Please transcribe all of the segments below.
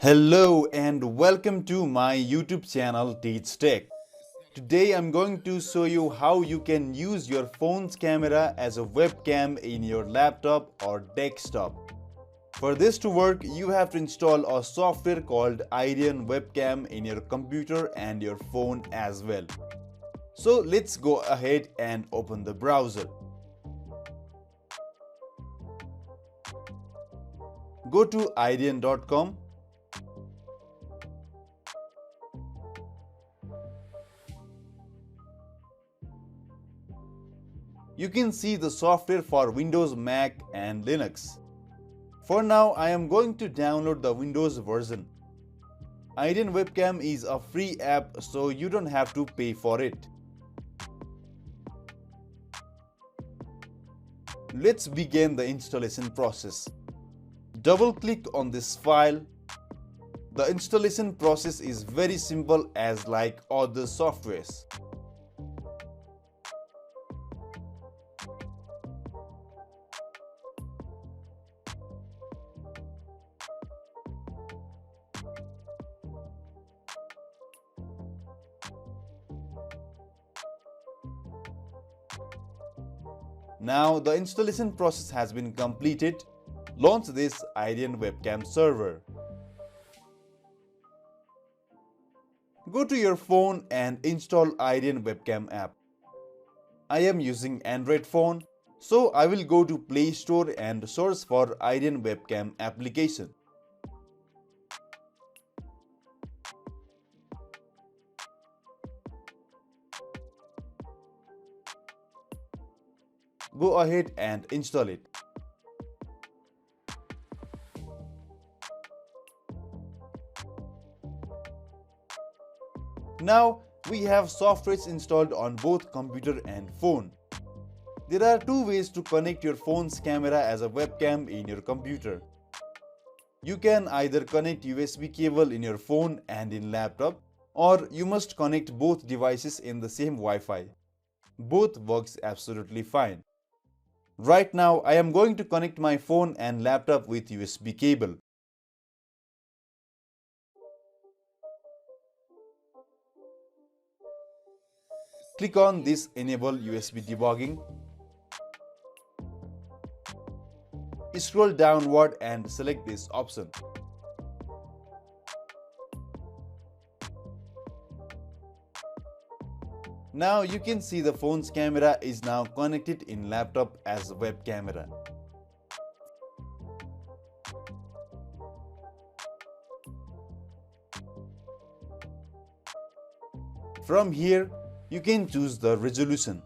Hello and welcome to my YouTube channel Teachtech. Today I'm going to show you how you can use your phone's camera as a webcam in your laptop or desktop. For this to work, you have to install a software called iriun Webcam in your computer and your phone as well. So let's go ahead and open the browser. Go to iriun.com. You can see the software for Windows, Mac and Linux. For now, I am going to download the Windows version. iriun Webcam is a free app, so you don't have to pay for it. Let's begin the installation process. Double-click on this file. The installation process is very simple as like other softwares. Now the installation process has been completed. Launch this iriun Webcam server. Go to your phone and install iriun Webcam app. I am using Android phone, so I will go to Play Store and search for iriun Webcam application. Go ahead and install it. Now we have softwares installed on both computer and phone. There are two ways to connect your phone's camera as a webcam in your computer. You can either connect USB cable in your phone and in laptop, or you must connect both devices in the same Wi-Fi. Both works absolutely fine. Right now, I am going to connect my phone and laptop with USB cable. Click on this Enable USB Debugging. Scroll downward and select this option. Now you can see the phone's camera is now connected in laptop as a web camera. From here, you can choose the resolution.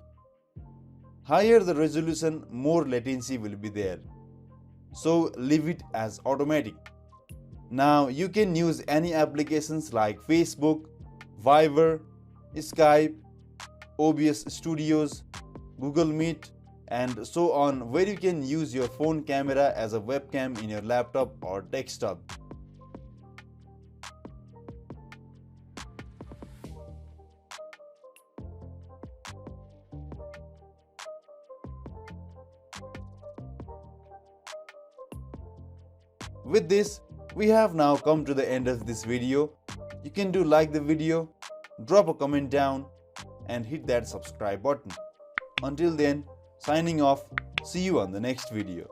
Higher the resolution, more latency will be there. So leave it as automatic. Now you can use any applications like Facebook, Viber, Skype, OBS Studios, Google Meet, and so on, where you can use your phone camera as a webcam in your laptop or desktop. With this, we have now come to the end of this video. You can like the video, drop a comment down, and hit that subscribe button. Until then, signing off. See you on the next video.